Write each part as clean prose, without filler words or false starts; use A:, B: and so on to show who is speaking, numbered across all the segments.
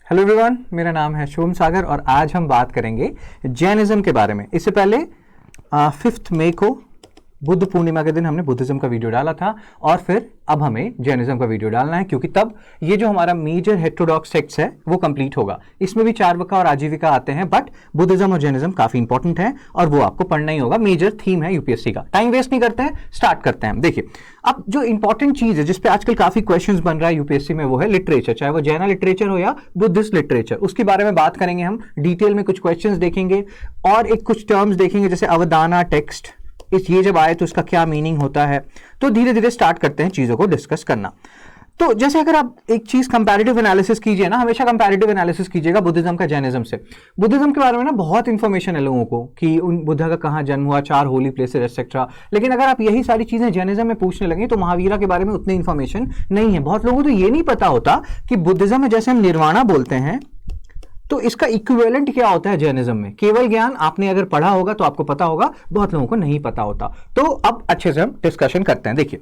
A: Hello everyone, मेरा नाम है शुभम सागर और आज हम बात करेंगे जैनिज्म के बारे में। इससे पहले 5 मई को बुद्ध पूर्णिमा के दिन हमने बुद्धिज्म का वीडियो डाला था और फिर अब हमें जैनिज्म का वीडियो डालना है, क्योंकि तब ये जो हमारा मेजर हेटेरोडॉक्स सेक्ट्स है वो कंप्लीट होगा। इसमें भी चार्वका और आजीविका आते हैं, बट बुद्धिज्म और जैनिज्म काफी इंपॉर्टेंट है और वो आपको पढ़ना ही होगा। मेजर थीम है यूपीएससी का। टाइम वेस्ट नहीं करते हैं, स्टार्ट करते हैं। देखिए, अब जो इंपॉर्टेंट चीज है जिसपे आजकल काफी क्वेश्चंस बन रहा है यूपीएससी में, वो है लिटरेचर, चाहे वो जैना लिटरेचर हो या बुद्धिस्ट लिटरेचर। उसके बारे में बात करेंगे हम डिटेल में, कुछ क्वेश्चंस देखेंगे और एक कुछ टर्म्स देखेंगे जैसे अवदाना, टेक्स्ट। ये जब आए तो इसका क्या मीनिंग होता है। तो धीरे धीरे स्टार्ट करते हैं चीजों को डिस्कस करना। तो जैसे अगर आप एक चीज कंपैरेटिव एनालिसिस कीजिए ना, हमेशा कंपैरेटिव एनालिसिस कीजिएगा बुद्धिज्म का जैनिज्म से। बुद्धिज्म के बारे में ना बहुत इंफॉर्मेशन है लोगों को कि उन बुद्धा का कहाँ जन्म हुआ, 4 होली प्लेसेस एक्सेट्रा। लेकिन अगर आप यही सारी चीजें जैनिज्म में पूछने लगे तो महावीरा के बारे में उतनी इंफॉर्मेशन नहीं है। बहुत लोगों को तो ये नहीं पता होता कि बुद्धिज्म में जैसे हम निर्वाणा बोलते हैं तो इसका इक्विवेलेंट क्या होता है जैनिज्म में। केवल ज्ञान आपने अगर पढ़ा होगा तो आपको पता होगा, बहुत लोगों को नहीं पता होता। तो अब अच्छे से हम डिस्कशन करते हैं। देखिए,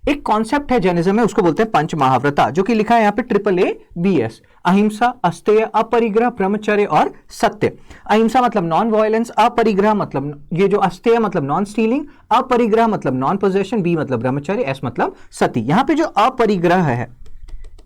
A: एक कॉन्सेप्ट है जैनिज्म में, उसको बोलते हैं पंच महाव्रता, जो कि लिखा है यहाँ पे AAABS। अहिंसा, अस्तेय, अपरिग्रह, ब्रह्मचर्य और सत्य। अहिंसा मतलब नॉन वायलेंस, अपरिग्रह मतलब ये जो अस्तेय मतलब नॉन स्टीलिंग, अपरिग्रह मतलब नॉन पोजेशन, बी मतलब ब्रह्मचर्य, एस मतलब सती। यहाँ पे जो अपरिग्रह है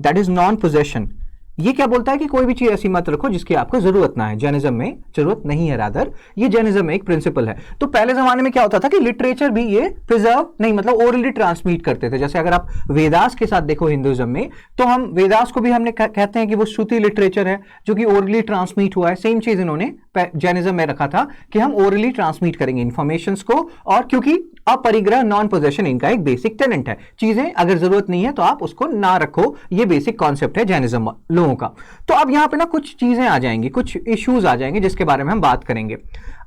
A: दैट इज नॉन पोजेशन। ये क्या बोलता है कि कोई भी चीज ऐसी मत रखो जिसकी आपको जरूरत ना है। जैनिज्म में जरूरत नहीं है, रादर ये जैनिज्म में एक प्रिंसिपल है। तो पहले जमाने में क्या होता था कि लिटरेचर भी ये प्रिजर्व नहीं, मतलब ओरली ट्रांसमिट करते थे। जैसे अगर आप वेदास के साथ देखो हिंदुइज्म में, तो हम वेदास को भी हमने कहते हैं कि वो श्रुति लिटरेचर है जो कि ओरली ट्रांसमिट हुआ है। सेम चीज इन्होंने जैनिज्म में रखा था कि हम ओरली ट्रांसमिट करेंगे इंफॉर्मेशंस को, और क्योंकि अपरिग्रह नॉन पोजेशन इनका एक बेसिक टेनेंट है। चीजें अगर जरूरत नहीं है तो आप उसको ना रखो, ये बेसिक कॉन्सेप्ट है जैनिज्म लोगों का। तो अब यहां पे ना कुछ चीजें आ जाएंगी, कुछ इश्यूज आ जाएंगे जिसके बारे में हम बात करेंगे।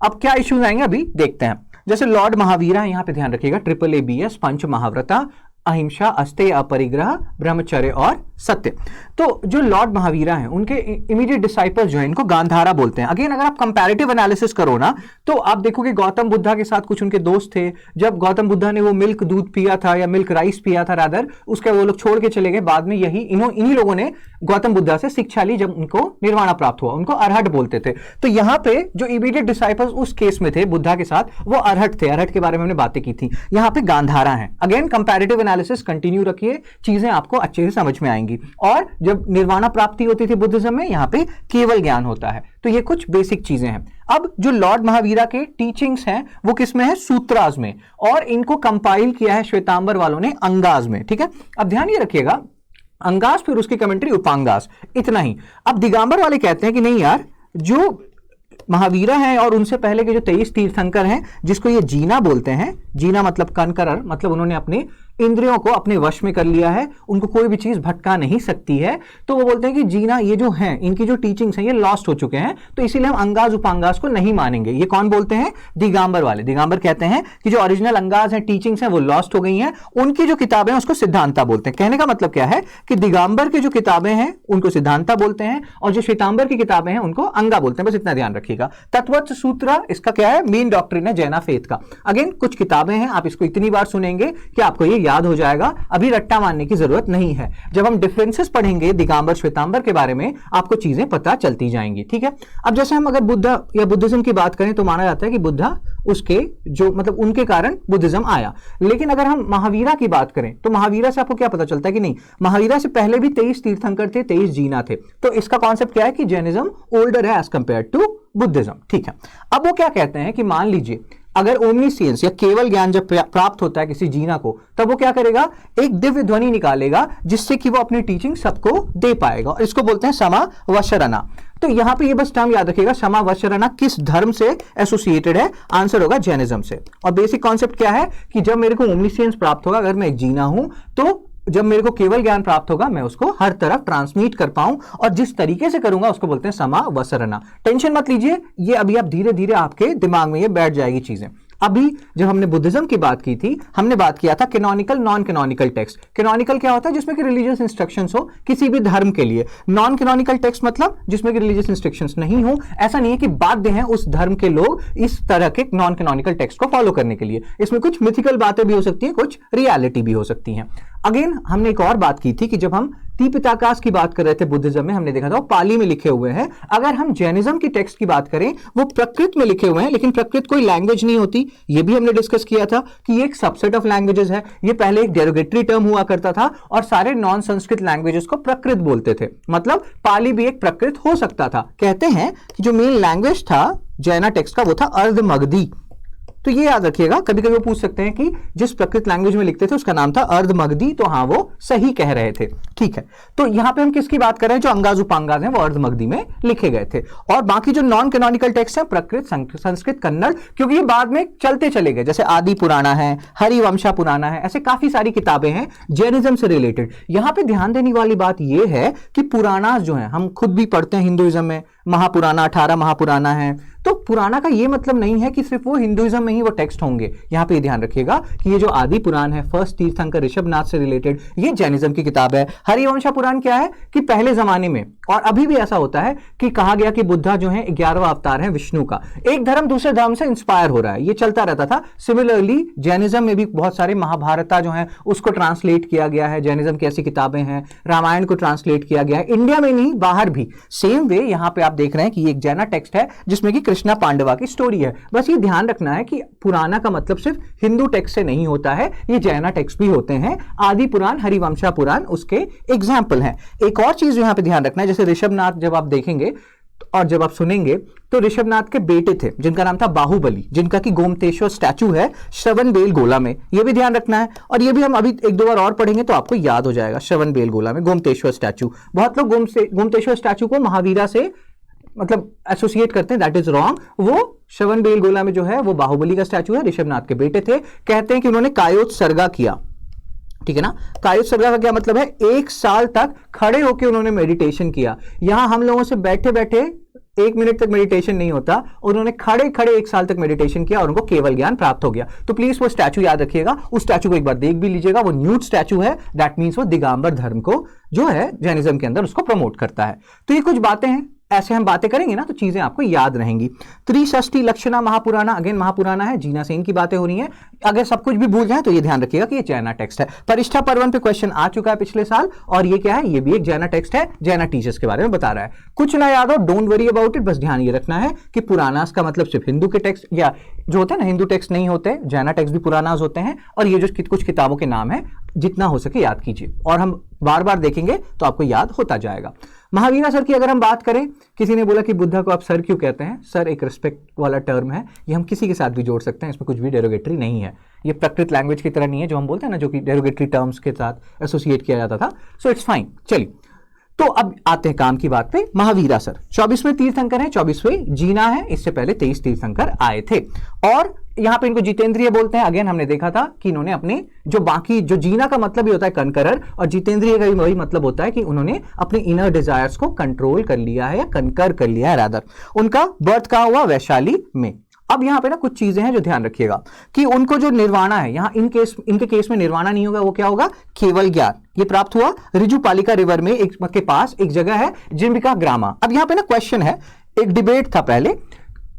A: अब क्या इश्यूज आएंगे अभी देखते हैं। जैसे लॉर्ड महावीरा है, यहां पे ध्यान रखिएगा, AAABS पंच महाव्रता, अहिंसा, अस्तेय, अपरिग्रह, ब्रह्मचर्य और सत्य। तो जो लॉर्ड महावीरा हैं उनके इमीडिएट डिसाइपल्स जो है इनको गांधारा बोलते हैं। अगेन अगर आप कंपैरेटिव एनालिसिस करो ना तो आप देखोगे गौतम बुद्धा के साथ कुछ उनके दोस्त थे। जब गौतम बुद्धा ने वो मिल्क दूध पिया था या मिल्क राइस पिया था रादर, उसके वो लोग छोड़ के चले गए। बाद में इन्हीं लोगों ने गौतम बुद्धा से शिक्षा ली जब उनको निर्वाणा प्राप्त हुआ। उनको अरहट बोलते थे। तो यहाँ पे जो इमीडिएट डिसाइपल्स उस केस में थे बुद्धा के साथ, वो अरहट थे। अरहट के बारे में हमने बातें की थी। यहाँ पे गांधारा है। अगेन कंपैरेटिव एनालिसिस कंटिन्यू रखिए, चीजें आपको अच्छे से समझ में आएंगी। और जब निर्वाणा प्राप्ति होती थी बुद्धिज्म में, यहाँ पे केवल ज्ञान होता है। तो ये कुछ बेसिक चीजें हैं। अब जो लॉर्ड महावीरा के टीचिंग्स हैं वो किसमें है? सूत्रास में। और इनको कंपाइल किया है श्वेतांबर वालों ने अंगाज में। ठीक है, अब ध्यान ये रखिएगा, अंगास फिर उसकी कमेंट्री उपांगास, इतना ही। अब दिगंबर वाले कहते हैं कि नहीं यार, जो महावीरा हैं और उनसे पहले के जो 23 तीर्थंकर हैं, जिसको ये जीना बोलते हैं, जीना मतलब कनकरर, मतलब उन्होंने अपने इंद्रियों को अपने वश में कर लिया है, उनको कोई भी चीज भटका नहीं सकती है। तो वो बोलते हैं कि जीना ये जो हैं, इनकी जो टीचिंग्स हैं ये लॉस्ट हो चुके हैं, तो इसीलिए हम अंगाज उपांगास को नहीं मानेंगे। ये कौन बोलते हैं? दिगंबर वाले। दिगंबर कहते हैं कि जो ओरिजिनल अंगाज हैं, टीचिंग्स हैं, वो लॉस्ट हो गई हैं। उनकी जो किताबें हैं उसको सिद्धांता बोलते हैं। कहने का मतलब क्या है कि दिगंबर की जो किताबें हैं उनको सिद्धांता बोलते हैं और जो श्वेतांबर की किताबें हैं उनको अंगा बोलते हैं। बस इतना ध्यान रखिएगा। तत्वच सूत्र इसका क्या है? मेन डॉक्ट्रिन है जैना फेथ का। अगेन कुछ किताबें हैं, आप इसको इतनी बार सुनेंगे कि आपको ये याद हो जाएगा। अभी रट्टा मारने की जरूरत नहीं है। जब हम डिफरेंसेस पढ़ेंगे दिगंबर श्वेतांबर के बारे में, आपको चीजें पता चलती जाएंगी। ठीक है, अब जैसे हम अगर बुद्धा या बुद्धिज्म की बात करें तो माना जाता है कि बुद्धा उसके जो मतलब उनके कारण बुद्धिज्म आया। लेकिन अगर हम महावीरा की बात करें तो महावीरा से आपको क्या पता चलता है कि नहीं, महावीरा से पहले भी 23 तीर्थंकर थे, 23 जीना थे। तो इसका कॉन्सेप्ट क्या है कि जैनिज्म ओल्डर है एज कंपेयर टू बुद्धिज्म। ठीक है, अब वो क्या कहते हैं कि मान लीजिए अगर ओमनीसियंस या केवल ज्ञान जब प्राप्त होता है किसी जीना को, तब वो क्या करेगा? एक दिव्य ध्वनि निकालेगा जिससे कि वो अपनी टीचिंग सबको दे पाएगा। और इसको बोलते हैं समावशरणा। तो यहां पे ये बस टर्म याद रखिएगा, समावशरणा किस धर्म से एसोसिएटेड है? आंसर होगा जैनिज्म से। और बेसिक कॉन्सेप्ट क्या है कि जब मेरे को ओमनीसियंस प्राप्त होगा, अगर मैं एक जीना हूं, तो जब मेरे को केवल ज्ञान प्राप्त होगा मैं उसको हर तरफ ट्रांसमिट कर पाऊं, और जिस तरीके से करूंगा उसको बोलते हैं समावसरणा। टेंशन मत लीजिए, ये अभी आप धीरे धीरे आपके दिमाग में ये बैठ जाएगी चीजें। अभी जब हमने बुद्धिज्म की बात की थी, हमने बात किया था canonical non canonical text. Canonical क्या होता है? जिसमें कि रिलीजियस इंस्ट्रक्शंस हो किसी भी धर्म के लिए। नॉन कैनोनिकल टेक्स्ट मतलब जिसमें कि रिलीजियस इंस्ट्रक्शंस नहीं हो। ऐसा नहीं है कि बाध्य हैं उस धर्म के लोग इस तरह के नॉन कैनोनिकल टेक्स्ट को फॉलो करने के लिए। इसमें कुछ मिथिकल बातें भी हो सकती हैं, कुछ रियलिटी भी हो सकती हैं। अगेन हमने एक और बात की थी कि जब हम त्रिपिटकास की बात कर रहे थे बुद्धिज्म में, हमने देखा था वो पाली में लिखे हुए हैं। अगर हम जैनिज्म की टेक्स्ट की बात करें वो प्रकृत में लिखे हुए हैं, लेकिन प्रकृत कोई लैंग्वेज नहीं होती। ये भी हमने डिस्कस किया था कि ये एक सबसेट ऑफ लैंग्वेजेस है। ये पहले एक डेरोगेटरी टर्म हुआ करता था और सारे नॉन संस्कृत लैंग्वेजेस को प्रकृत बोलते थे, मतलब पाली भी एक प्रकृत हो सकता था। कहते हैं कि जो मेन लैंग्वेज था जैना टेक्स्ट का वो था अर्ध मगधी। तो ये याद रखिएगा, कभी कभी वो पूछ सकते हैं कि जिस प्रकृत लैंग्वेज में लिखते थे उसका नाम था अर्ध मगधी, तो हाँ वो सही कह रहे थे। ठीक है, तो यहां पे हम किसकी बात कर रहे हैं, जो अंगाज उपांगाज हैं वो अर्ध मगधी में लिखे गए थे। और बाकी जो नॉन कैनोनिकल टेक्स्ट है प्रकृत, संस्कृत, कन्नड़, क्योंकि ये बाद में चलते चले गए, जैसे आदि पुराना है, हरिवंशा पुराना है, ऐसे काफी सारी किताबें हैं जैनिज्म से रिलेटेड। यहां पर ध्यान देने वाली बात यह है कि पुराना जो है हम खुद भी पढ़ते हैं हिंदुइज्म में, महापुराना 18 महापुराना है। तो पुराना का ये मतलब नहीं है कि सिर्फ वो हिंदुइज्म में ही वो टेक्स्ट होंगे। यहां पे ध्यान रखिएगा कि ये जो आदि पुराण है फर्स्ट तीर्थंकर ऋषभनाथ से रिलेटेड, ये जैनिज्म की किताब है। हरिवंशा पुराण क्या है कि पहले जमाने में, और अभी भी ऐसा होता है कि कहा गया कि बुद्धा जो है 11वां अवतार है विष्णु का। एक धर्म दूसरे धर्म से इंस्पायर हो रहा है, ये चलता रहता था। सिमिलरली जैनिज्म में भी बहुत सारे महाभारता जो है उसको ट्रांसलेट किया गया है, जैनिज्म की ऐसी किताबें हैं, रामायण को ट्रांसलेट किया गया है, इंडिया में नहीं बाहर भी। सेम वे यहां पे आप देख रहे हैं कि ये एक जैना टेक्स्ट है जिसमें कि कृष्णा पांडवा की स्टोरी है। बस ये ध्यान रखना है कि पुराना का मतलब सिर्फ हिंदू टेक्स्ट से नहीं होता है, ये जैना टेक्स्ट भी होते हैं। आदि पुराण, हरिवंशा पुराण उसके एग्जाम्पल हैं। एक और चीज यहां पे ध्यान रखना है, जैसे ऋषभनाथ जब आप देखेंगे और जब आप सुनेंगे तो ऋषभनाथ के बेटे थे जिनका नाम था बाहुबली, जिनका कि गोमतेश्वर स्टैचू है श्रवण बेलगोला में, ये भी ध्यान रखना है। और ये भी हम अभी एक दो बार और पढ़ेंगे तो आपको याद हो जाएगा। श्रवण बेलगोला में गोमतेश्वर स्टैचू, बहुत लोग गोमतेश्वर स्टैचू को महावीरा से मतलब एसोसिएट करते हैं, दैट इज रॉन्ग। वो श्रवण बेलगोला में जो है वो बाहुबली का स्टैचू है, ऋषभनाथ के बेटे थे। कहते हैं कि उन्होंने कायोत्सर्गा किया, ठीक है ना। कायोत्सर्गा का क्या मतलब है, 1 साल तक खड़े होकर उन्होंने मेडिटेशन किया। यहां हम लोगों से बैठे बैठे 1 मिनट तक मेडिटेशन नहीं होता, उन्होंने खड़े खड़े 1 साल तक मेडिटेशन किया और उनको केवल ज्ञान प्राप्त हो गया। तो प्लीज वो स्टैचू याद रखिएगा, उस स्टैचू को एक बार देख भी लीजिएगा। वो न्यूड स्टैचू है, दैट मीन्स वो दिगंबर धर्म को जो है जैनिज्म के अंदर उसको प्रमोट करता है। तो ये कुछ बातें हैं, ऐसे हम बातें करेंगे ना तो चीजें आपको याद रहेंगी। त्रिषष्टि लक्षणा महापुराना, अगेन महापुराना है, जीना सेन की बातें हो रही हैं। अगर सब कुछ भी भूल जाए तो ये ध्यान रखिएगा कि ये जैना टेक्स्ट है। परिष्ठा पर्वन पे क्वेश्चन आ चुका है पिछले साल, और ये क्या है, ये भी एक जैना टेक्स्ट है, जैना टीचर्स के बारे में बता रहा है। कुछ ना याद हो, डोंट वरी अबाउट इट, बस ध्यान ये रखना है कि पुरानास का मतलब सिर्फ हिंदू के टेक्स्ट या जो होते हैं ना हिंदू टेक्स्ट नहीं होते, जैना टेक्स्ट भी पुरानास होते हैं। और ये जो कुछ किताबों के नाम है जितना हो सके याद कीजिए, और हम बार बार देखेंगे तो आपको याद होता जाएगा। महावीरा सर की अगर हम बात करें, किसी ने बोला कि बुद्धा को आप सर क्यों कहते हैं। सर एक रिस्पेक्ट वाला टर्म है, ये हम किसी के साथ भी जोड़ सकते हैं, इसमें कुछ भी डेरोगेटरी नहीं है। ये प्रकृत लैंग्वेज की तरह नहीं है जो हम बोलते हैं ना, जो कि डेरोगेटरी टर्म्स के साथ एसोसिएट किया जाता था। So it's fine. चलिए तो अब आते हैं काम की बात पे। महावीरा सर 24वें तीर्थंकर हैं, 24वें जीना है, इससे पहले 23 तीर्थंकर आए थे। और यहां पे इनको जितेंद्रिय बोलते हैं। अगेन हमने देखा था कि इन्होंने अपने जो बाकी जो जीना का मतलब ही होता है कनकरर, और जितेंद्रिय का भी वही मतलब होता है कि उन्होंने अपने इनर डिजायर्स को कंट्रोल कर लिया है या कनकर कर लिया है रादर। उनका बर्थ कहां हुआ, वैशाली में। अब यहां पे ना कुछ चीजें हैं जो ध्यान रखिएगा कि उनको जो निर्वाणा है, यहां इनके केस में निर्वाणा नहीं होगा, वो क्या होगा, केवल ज्ञान। ये प्राप्त हुआ रिजुपालिका रिवर में एक के पास एक जगह है जिम्बिका ग्रामा। अब यहां पे ना क्वेश्चन है, एक डिबेट था पहले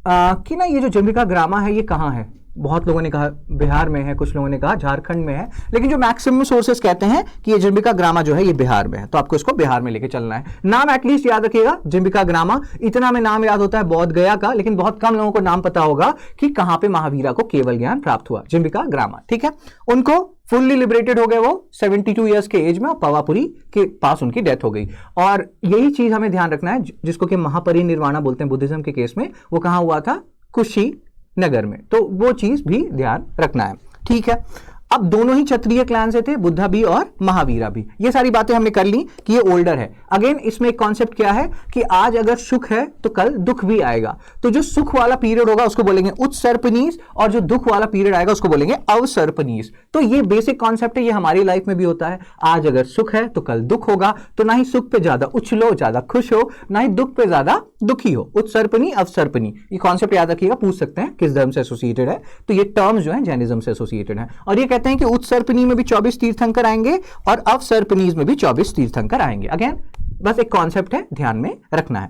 A: कि ना ये जो जिम्बिका ग्रामा है ये कहां है। बहुत लोगों ने कहा बिहार में है, कुछ लोगों ने कहा झारखंड में है, लेकिन जो मैक्सिमम सोर्सेस कहते हैं कि ये जिम्बिका ग्रामा जो है ये बिहार में है। तो आपको इसको बिहार में लेके चलना है। नाम एटलीस्ट याद रखिएगा, जिम्बिका ग्रामा। इतना में नाम याद होता है बोध गया का, लेकिन बहुत कम लोगों को नाम पता होगा कि कहां पे महावीरा को केवल ज्ञान प्राप्त हुआ। जिम्बिका ग्रामा, ठीक है। उनको फुल्ली लिबरेटेड हो गए वो 72 ईयर्स के एज में, और पवापुरी के पास उनकी डेथ हो गई। और यही चीज हमें ध्यान रखना है, जिसको कि महापरिनिर्वाणा बोलते हैं बुद्धिज्म के केस में, वो कहां हुआ था, कुशी नगर में। तो वो चीज भी ध्यान रखना है, ठीक है। अब दोनों ही क्षत्रिय क्लैन से थे, बुद्धा भी और महावीरा भी। ये सारी बातें हमने कर ली कि ये ओल्डर है। अगेन इसमें एक कॉन्सेप्ट क्या है कि आज अगर सुख है तो कल दुख भी आएगा। तो जो सुख वाला पीरियड होगा उसको बोलेंगे उत्सर्पनीस, और जो दुख वाला पीरियड आएगा उसको बोलेंगे अवसर्पनीस। तो ये बेसिक कॉन्सेप्ट है, ये हमारी लाइफ में भी होता है। आज अगर सुख है तो कल दुख होगा, तो ना ही सुख पे ज्यादा उछलो, ज्यादा खुश हो, ना ही दुख पे ज्यादा दुखी हो। उत्सर्पनी अवसर्पनी, ये कॉन्सेप्ट याद रखिएगा। पूछ सकते हैं किस धर्म से एसोसिएटेड है, तो ये टर्म्स जो है जैनिज्म से एसोसिएटेड है। और ये कहते हैं कि उत्सर्पनी में भी 24 तीर्थंकर आएंगे और अवसर्पनीज में भी 24 तीर्थंकर आएंगे। अगेन बस एक कॉन्सेप्ट है, ध्यान में रखना है।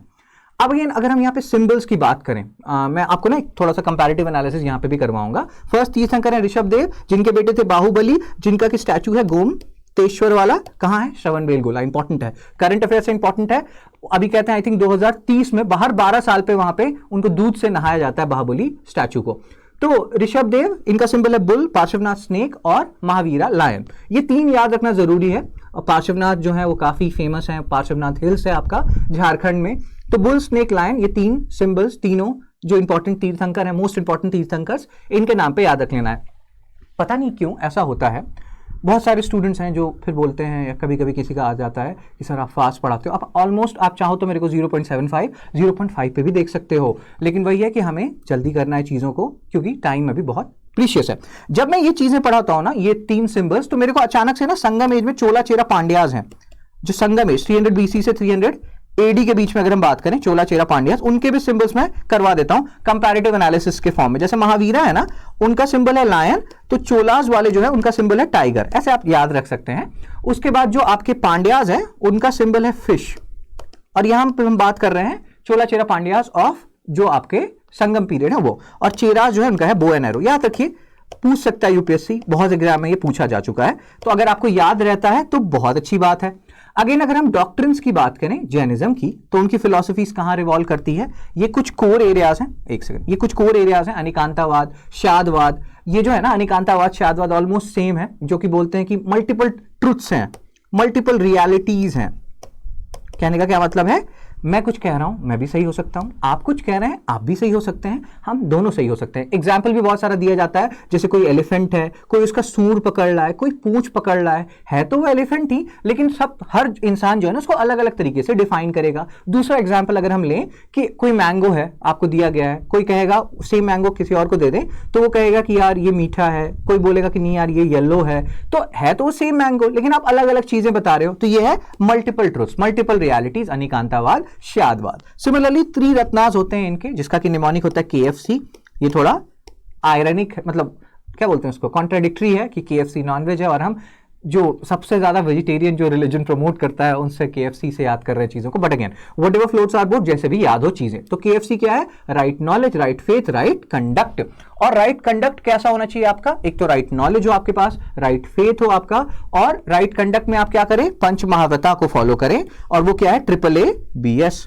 A: अब अगेन अगर हम यहाँ पे सिंबल्स की बात करें, मैं आपको ना एक थोड़ा सा कंपैरेटिव एनालिसिस यहाँ पे भी करवाऊंगा। फर्स्ट तीर्थंकर है ऋषभदेव, जिनके बेटे थे बाहुबली, जिनका की स्टैचू है गोम गुप्तेश्वर वाला कहाँ है, श्रवणबेलगोला, इंपॉर्टेंट है, करंट अफेयर से इंपॉर्टेंट है। अभी कहते हैं आई थिंक 2030 में बाहर 12 साल पे वहां पे उनको दूध से नहाया जाता है बाहुबली स्टैचू को। तो ऋषभ देव, इनका सिंबल है बुल, पार्श्वनाथ स्नेक और महावीरा लायन। ये 3 याद रखना जरूरी है। पार्श्वनाथ जो है वो काफी फेमस है, पार्श्वनाथ हिल्स है आपका झारखंड में। तो बुल, स्नेक, लायन, ये 3 सिंबल्स, तीनों जो इंपॉर्टेंट तीर्थंकर है, मोस्ट इंपॉर्टेंट तीर्थंकर्स, इनके नाम पे याद रख लेना है। पता नहीं क्यों ऐसा होता है, बहुत सारे स्टूडेंट्स हैं जो फिर बोलते हैं, या कभी कभी किसी का आ जाता है कि सर आप फास्ट पढ़ाते हो। आप ऑलमोस्ट आप चाहो तो मेरे को 0.75 0.5 पे भी देख सकते हो, लेकिन वही है कि हमें जल्दी करना है चीज़ों को, क्योंकि टाइम अभी बहुत प्रीशियस है। जब मैं ये चीज़ें पढ़ाता हूँ ना, ये 3 सिंबल्स, तो मेरे को अचानक से ना संगम एज में चोला चेरा पांड्याज हैं, जो संगम एज 300 BC से 300 AD के बीच में अगर हम बात करें, चोला चेरा पांड्यास, उनके भी सिंबल्स मैं करवा देता हूं कंपैरेटिव एनालिसिस के फॉर्म में। जैसे महावीरा है ना, उनका सिंबल है लायन, तो चोलाज वाले जो है उनका सिंबल है टाइगर, ऐसे आप याद रख सकते हैं। उसके बाद जो आपके पांड्यास है उनका सिंबल है फिश, और यहां पर हम बात कर रहे हैं चोला चेरा पांड्यास ऑफ जो आपके संगम पीरियड है वो, और चेरा जो है उनका है बो एंड एरो। याद रखिए, पूछ सकता है यूपीएससी, बहुत एग्जाम में ये पूछा जा चुका है, तो अगर आपको याद रहता है तो बहुत अच्छी बात है। अगेन अगर हम डॉक्ट्रिन्स की बात करें जैनिज्म की, तो उनकी फिलॉसफीज कहां रिवॉल्व करती है, ये कुछ कोर एरियाज हैं, एक सेकंड, ये कुछ कोर एरियाज हैं, अनिकांतावाद, शादवाद, ये जो है ना अनिकांतावाद शादवाद ऑलमोस्ट सेम है, जो कि बोलते हैं कि मल्टीपल ट्रुथ्स हैं, मल्टीपल रियलिटीज हैं। कहने का क्या मतलब है, मैं कुछ कह रहा हूं मैं भी सही हो सकता हूं, आप कुछ कह रहे हैं आप भी सही हो सकते हैं, हम दोनों सही हो सकते हैं। एग्जाम्पल भी बहुत सारा दिया जाता है, जैसे कोई एलिफेंट है, कोई उसका सूंड पकड़ रहा है, कोई पूंछ पकड़ रहा है तो वो एलिफेंट ही, लेकिन सब हर इंसान जो है ना उसको अलग अलग तरीके से डिफाइन करेगा। दूसरा एग्जाम्पल अगर हम लें कि कोई मैंगो है आपको दिया गया है, कोई कहेगा सेम मैंगो किसी और को दे दे तो वो कहेगा कि यार ये मीठा है, कोई बोलेगा कि नहीं यार ये येलो है, तो है तो सेम मैंगो लेकिन आप अलग अलग चीजें बता रहे हो। तो ये है multiple truths, multiple realities, Anekantavada, Syadvada. Similarly 3 ratnas होते हैं इनके, जिसका कि निमोनिक होता है KFC। ये थोड़ा आयरनिक, मतलब क्या बोलते हैं उसको, कॉन्ट्राडिक्टरी है कि KFC नॉनवेज है, और हम जो सबसे ज्यादा वेजिटेरियन जो रिलीजन प्रमोट करता है उनसे KFC से याद कर रहे हैं चीजों को। But again whatever floats your boat, जैसे भी याद हो चीजें। तो KFC क्या है, right knowledge, right faith, right conduct. और राइट कंडक्ट कैसा होना चाहिए आपका, एक तो राइट नॉलेज हो आपके पास, राइट फेथ हो आपका, और राइट कंडक्ट में आप क्या करें, पंच महाव्रता को फॉलो करें, और वो क्या है, AAABS।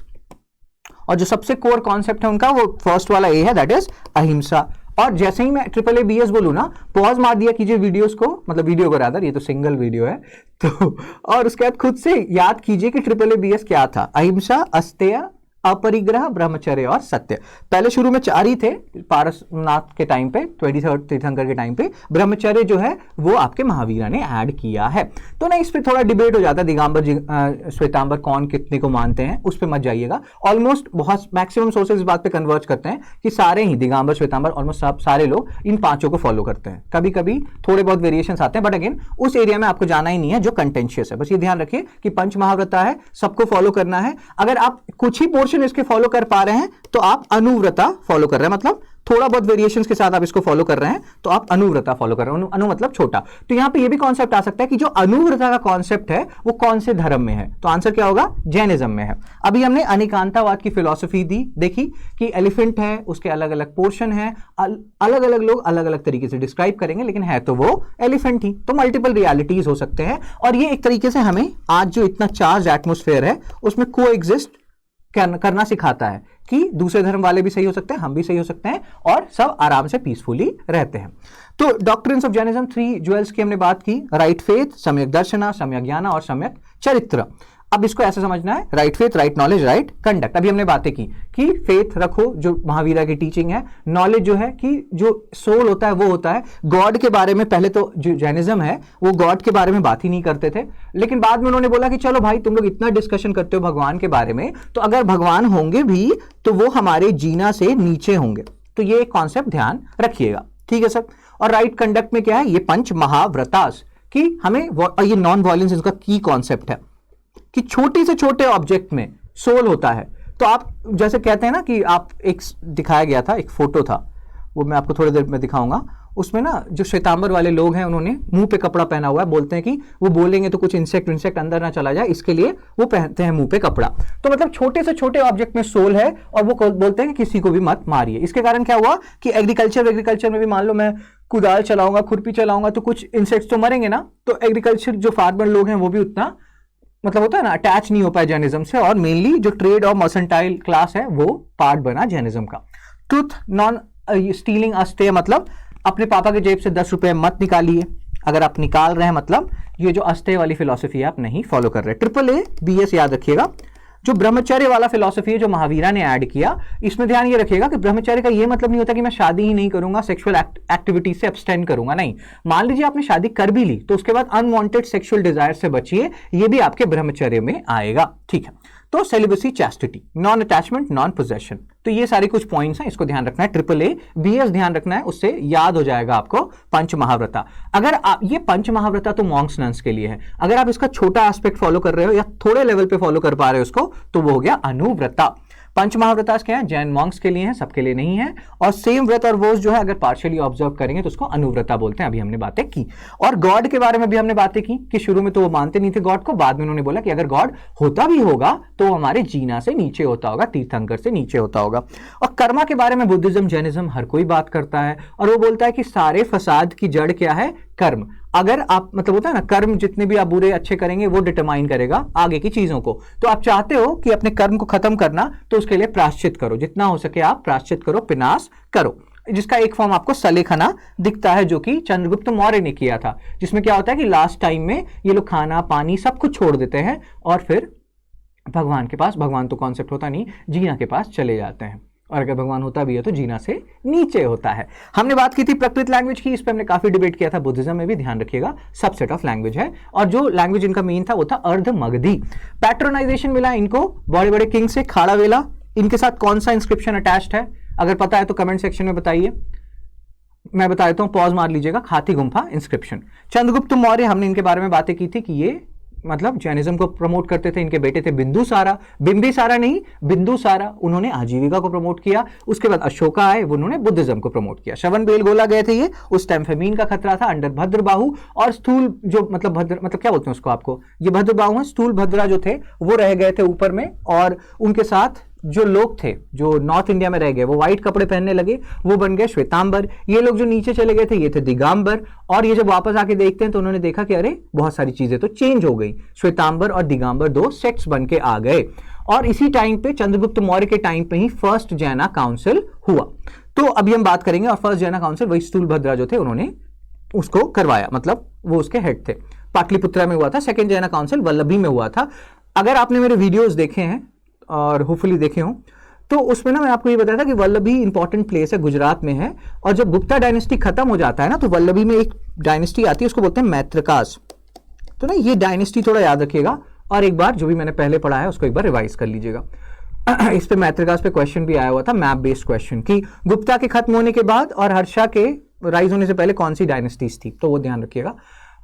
A: और जो सबसे कोर कॉन्सेप्ट है उनका, वो फर्स्ट वाला ए है, दैट इज अहिंसा। और जैसे ही मैं AAABS बोलूं ना, पॉज मार दिया कीजिए वीडियोस को, मतलब वीडियो को रादर, ये तो सिंगल वीडियो है तो, और उसके बाद खुद से याद कीजिए कि AAABS क्या था। अहिंसा, अस्तेय, अपरिग्रह, ब्रह्मचर्य और सत्य। पहले शुरू में 4 ही थे पारसनाथ के टाइम पे, 23rd तीर्थंकर के टाइम पे। ब्रह्मचर्य जो है वो आपके महावीरा ने ऐड किया है। तो ना इस पे थोड़ा डिबेट हो जाता है, दिगंबर श्वेतांबर कौन कितने को मानते हैं, उस पे मत जाइएगा। ऑलमोस्ट बहुत मैक्सिमम सोर्सेज इस बात पे कन्वर्ज करते हैं कि सारे ही दिगंबर श्वेतांबर ऑलमोस्ट सारे लोग इन 5 को फॉलो करते हैं। कभी कभी थोड़े बहुत वेरिएशंस आते हैं, बट अगेन उस एरिया में आपको जाना ही नहीं है जो कंटेंशियस है। बस ये ध्यान रखिए कि पंच महाव्रता है, सबको फॉलो करना है। अगर आप कुछ ही पोर्शन इसके फॉलो कर पा रहे हैं तो आप अनुव्रता फॉलो कर रहे हैं, मतलब थोड़ा बहुत वेरिएशंस के साथ आप इसको फॉलो कर रहे हैं तो आप अनुव्रता फॉलो कर रहे हैं। अनु मतलब छोटा। तो यहां पे ये भी कॉन्सेप्ट आ सकता है कि जो अनुव्रता का कॉन्सेप्ट है वो कौन से धर्म में है, तो आंसर क्या होगा, जैनिज्म में है। अभी हमने अनिकांतावाद की फिलॉसफी दी, देखी कि एलिफेंट है, उसके अलग अलग पोर्शन है, अलग अलग लोग अलग अलग तरीके से डिस्क्राइब करेंगे, लेकिन है तो वो एलिफेंट ही। तो मल्टीपल रियलिटीज हो सकते हैं, और ये एक तरीके से हमें आज जो इतना चार्ज एटमोस्फेयर है उसमें को एग्जिस्ट करना सिखाता है कि दूसरे धर्म वाले भी सही हो सकते हैं, हम भी सही हो सकते हैं, और सब आराम से पीसफुली रहते हैं। तो डॉक्ट्रिन्स ऑफ जैनिज्म 3 ज्वेल्स की हमने बात की, राइट फेथ, सम्यक दर्शना, सम्यक ज्ञान और सम्यक चरित्र। अब इसको ऐसे समझना है, right faith, right knowledge, right conduct. अभी हमने बातें की कि फेथ रखो जो महावीरा की टीचिंग है, नॉलेज जो है कि जो सोल होता है वो होता है गॉड के बारे में। पहले तो जो जैनिज्म है वो गॉड के बारे में बात ही नहीं करते थे, लेकिन बाद में उन्होंने बोला कि चलो भाई तुम लोग इतना डिस्कशन करते हो भगवान के बारे में, तो अगर भगवान होंगे भी तो वो हमारे जीना से नीचे होंगे। तो ये एक कॉन्सेप्ट ध्यान रखिएगा, ठीक है सर। और राइट कंडक्ट में क्या है, ये पंच महाव्रतास की हमें, और ये नॉन वायलेंस इसका की कॉन्सेप्ट है कि छोटे से छोटे ऑब्जेक्ट में सोल होता है। तो आप जैसे कहते हैं ना कि आप एक दिखाया गया था, एक फोटो था, वो मैं आपको थोड़ी देर में दिखाऊंगा, उसमें ना जो श्वेतांबर वाले लोग हैं उन्होंने मुंह पे कपड़ा पहना हुआ है, बोलते हैं कि वो बोलेंगे तो कुछ इंसेक्ट अंदर ना चला जाए, इसके लिए वो पहनते हैं मुंह पे कपड़ा। तो मतलब छोटे से छोटे ऑब्जेक्ट में सोल है और वो बोलते हैं कि किसी को भी मत मारिए। इसके कारण क्या हुआ कि एग्रीकल्चर में भी मान लो मैं कुदाल चलाऊंगा, खुरपी चलाऊंगा तो कुछ इंसेक्ट्स तो मरेंगे ना, तो एग्रीकल्चर जो फार्मर लोग हैं वो भी उतना मतलब होता है ना अटैच नहीं हो पाए जैनिज्म से, और मेनली जो ट्रेड और मर्सेंटाइल क्लास है वो पार्ट बना जैनिज्म का। ट्रुथ नॉन स्टीलिंग अस्टे, मतलब अपने पापा के जेब से 10 रुपए मत निकालिए, अगर आप निकाल रहे हैं मतलब ये जो अस्टे वाली फिलॉसफी है आप नहीं फॉलो कर रहे। AAA BS याद रखिएगा। जो ब्रह्मचर्य वाला फिलॉसफी है जो महावीरा ने ऐड किया, इसमें ध्यान ये रखिएगा कि ब्रह्मचर्य का ये मतलब नहीं होता कि मैं शादी ही नहीं करूंगा, सेक्सुअल एक्टिविटी से अब्सटेंड करूंगा, नहीं। मान लीजिए आपने शादी कर भी ली तो उसके बाद अनवांटेड सेक्सुअल डिजायर से बचिए, ये भी आपके ब्रह्मचर्य में आएगा, ठीक है। तो celibacy, chastity, non attachment, non possession, तो ये सारे कुछ पॉइंट्स हैं, इसको ध्यान रखना है। AAA BS ध्यान रखना है, उससे याद हो जाएगा आपको पंच महाव्रता। अगर आप ये पंच महाव्रता तो मॉन्क्स नन्स के लिए है, अगर आप इसका छोटा एस्पेक्ट फॉलो कर रहे हो या थोड़े लेवल पे फॉलो कर पा रहे हो उसको, तो वो हो गया अनुव्रता। पंच महाव्रता क्या है? जैन मॉन्क्स के लिए है, सबके लिए नहीं है। और सेम व्रत और वोज जो है अगर पार्शियली ऑब्जर्व करेंगे तो उसको अनुव्रता बोलते हैं, अभी हमने बातें की। और गॉड के बारे में भी हमने बातें की कि शुरू में तो वो मानते नहीं थे गॉड को, बाद में उन्होंने बोला कि अगर गॉड होता भी होगा तो वो हमारे जीना से नीचे होता होगा, तीर्थंकर से नीचे होता होगा। और कर्मा के बारे में बुद्धिज्म जैनिज्म हर कोई बात करता है, और वो बोलता है कि सारे फसाद की जड़ क्या है? कर्म। अगर आप मतलब होता है ना, कर्म जितने भी आप बुरे अच्छे करेंगे वो डिटरमाइन करेगा आगे की चीजों को। तो आप चाहते हो कि अपने कर्म को खत्म करना, तो उसके लिए प्रायश्चित करो, जितना हो सके आप प्रायश्चित करो, पिनास करो, जिसका एक फॉर्म आपको सलेखना दिखता है जो कि चंद्रगुप्त मौर्य ने किया था, जिसमें क्या होता है कि लास्ट टाइम में ये लोग खाना पानी सब कुछ छोड़ देते हैं और फिर भगवान के पास, भगवान तो कॉन्सेप्ट होता नहीं, जीना के पास चले जाते हैं, और अगर भगवान होता भी है तो जीना से नीचे होता है। हमने बात की थी प्रकृत लैंग्वेज की, इस पे हमने काफी डिबेट किया था। बुद्धिज्म में भी ध्यान रखिएगा सबसेट ऑफ लैंग्वेज है, और जो लैंग्वेज इनका मेन था वो था अर्ध मगधी। पैट्रोनाइजेशन मिला इनको बड़े बड़े किंग से, खाड़ा वेला। इनके साथ कौन सा इंस्क्रिप्शन अटैच्ड है? अगर पता है तो कमेंट सेक्शन में बताइए, मैं बता देता हूं, पॉज मार लीजिएगा। खाती गुम्फा इंस्क्रिप्शन। चंद्रगुप्त मौर्य, हमने इनके बारे में बातें की थी कि ये मतलब जैनिज्म को प्रमोट करते थे। इनके बेटे थे बिंदुसारा, बिंबिसारा नहीं बिंदुसारा, उन्होंने आजीविका को प्रमोट किया। उसके बाद अशोका आए, उन्होंने बुद्धिज्म को प्रमोट किया। श्रवण बेलगोला गए थे ये, उस टाइम फेमीन का खतरा था, अंडर भद्रबाहु और स्थूल जो मतलब भद्र मतलब क्या बोलते हैं उसको आपको, ये भद्रबाहु है, स्थूल भद्रा जो थे वो रह गए थे ऊपर में, और उनके साथ जो लोग थे जो नॉर्थ इंडिया में रह गए वो व्हाइट कपड़े पहनने लगे, वो बन गए श्वेतांबर। ये लोग जो नीचे चले गए थे ये थे दिगंबर, और ये जब वापस आके देखते हैं तो उन्होंने देखा कि अरे बहुत सारी चीजें तो चेंज हो गई, श्वेतांबर और दिगंबर दो सेक्ट्स बन के आ गए। और इसी टाइम पे चंद्रगुप्त मौर्य के टाइम पे ही फर्स्ट जैना काउंसिल हुआ। तो अभी हम बात करेंगे, और फर्स्ट जैना काउंसिल वही स्थूलभद्रा जो थे उन्होंने उसको करवाया, मतलब वो उसके हेड थे। पाटलिपुत्रा में हुआ था। सेकेंड जैना काउंसिल वल्लभी में हुआ था। अगर आपने मेरे वीडियोज देखे हैं और होपफुली देखे हों तो उसमें ना मैं आपको ये बताया था कि वल्लभी इंपॉर्टेंट प्लेस है, गुजरात में है। और जब गुप्ता डायनेस्टी खत्म हो जाता है ना तो वल्लभी में एक डायनेस्टी आती है, उसको बोलते हैं मैत्रकास। तो ना ये डायनेस्टी थोड़ा याद रखिएगा, और एक बार जो भी मैंने पहले पढ़ा है उसको एक बार रिवाइज कर लीजिएगा। इस पे मैत्रकास पे क्वेश्चन भी आया हुआ था, मैप बेस्ड क्वेश्चन, कि गुप्ता के खत्म होने के बाद और हर्षा के राइज होने से पहले कौन सी डायनेस्टीज थी, तो वो ध्यान रखिएगा।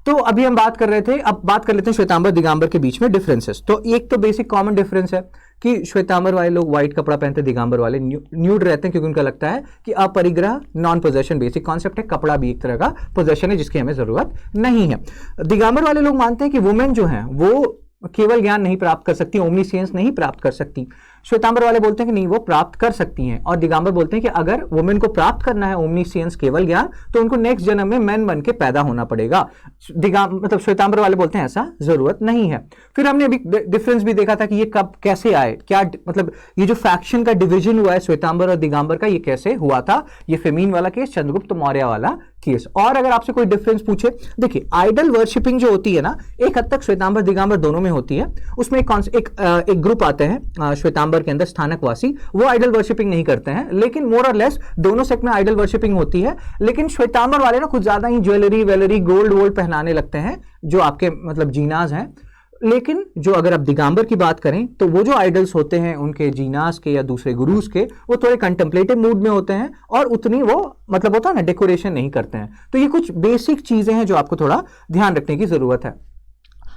A: तो अभी हम बात कर रहे थे, अब बात कर लेते हैं श्वेतांबर दिगंबर के बीच में डिफरेंसेस। तो एक तो बेसिक कॉमन डिफरेंस है कि श्वेतांबर वाले लोग व्हाइट कपड़ा पहनते, दिगंबर वाले न्यूड रहते हैं, क्योंकि उनका लगता है कि अपरिग्रह नॉन पोजेशन बेसिक कॉन्सेप्ट है, कपड़ा भी एक तरह का पोजेशन है जिसकी हमें जरूरत नहीं है। दिगंबर वाले लोग मानते हैं कि वुमेन जो है वो केवल ज्ञान नहीं प्राप्त कर सकती, ओमनीसियंस नहीं प्राप्त कर सकती। श्वेतांबर वाले बोलते हैं कि नहीं, वो प्राप्त कर सकती हैं, और दिगंबर बोलते हैं कि अगर वुमेन को प्राप्त करना है ओमनीसियंस केवल ज्ञान तो उनको नेक्स्ट जन्म में मैन बन के पैदा होना पड़ेगा। मतलब श्वेतांबर वाले बोलते हैं ऐसा जरूरत नहीं है। फिर हमने अभी डिफरेंस भी देखा था कि ये कब कैसे आए, क्या मतलब ये जो फैक्शन का डिवीजन हुआ है श्वेतांबर और दिगंबर का, ये कैसे हुआ था। ये फेमीन वाला केस, चंद्रगुप्त मौर्य वाला केस। और अगर आपसे कोई डिफरेंस पूछे, देखिए आइडल वर्शिपिंग जो होती है ना, एक हद तक श्वेतांबर दिगंबर दोनों में होती है। उसमें एक ग्रुप आते हैं श्वेतांबर के अंदर, स्थानकवासी, वो आइडल वर्शिपिंग नहीं करते हैं, लेकिन मोर और लेस दोनों सेक्ट में आइडल वर्शिपिंग होती है। लेकिन श्वेतांबर वाले ना कुछ ज्यादा ही ज्वेलरी वेलरी गोल्ड वोल्ड पहनाने लगते हैं जो आपके मतलब जीनास हैं। लेकिन जो अगर आप दिगंबर की बात करें तो वो जो आइडल्स होते हैं उनके जीनास के या दूसरे गुरुज के, वो थोड़े कंटेम्पलेटिव मूड में होते हैं और उतनी वो मतलब होता है ना डेकोरेशन नहीं करते हैं। तो ये कुछ बेसिक चीजें हैं जो आपको थोड़ा ध्यान रखने की जरूरत है।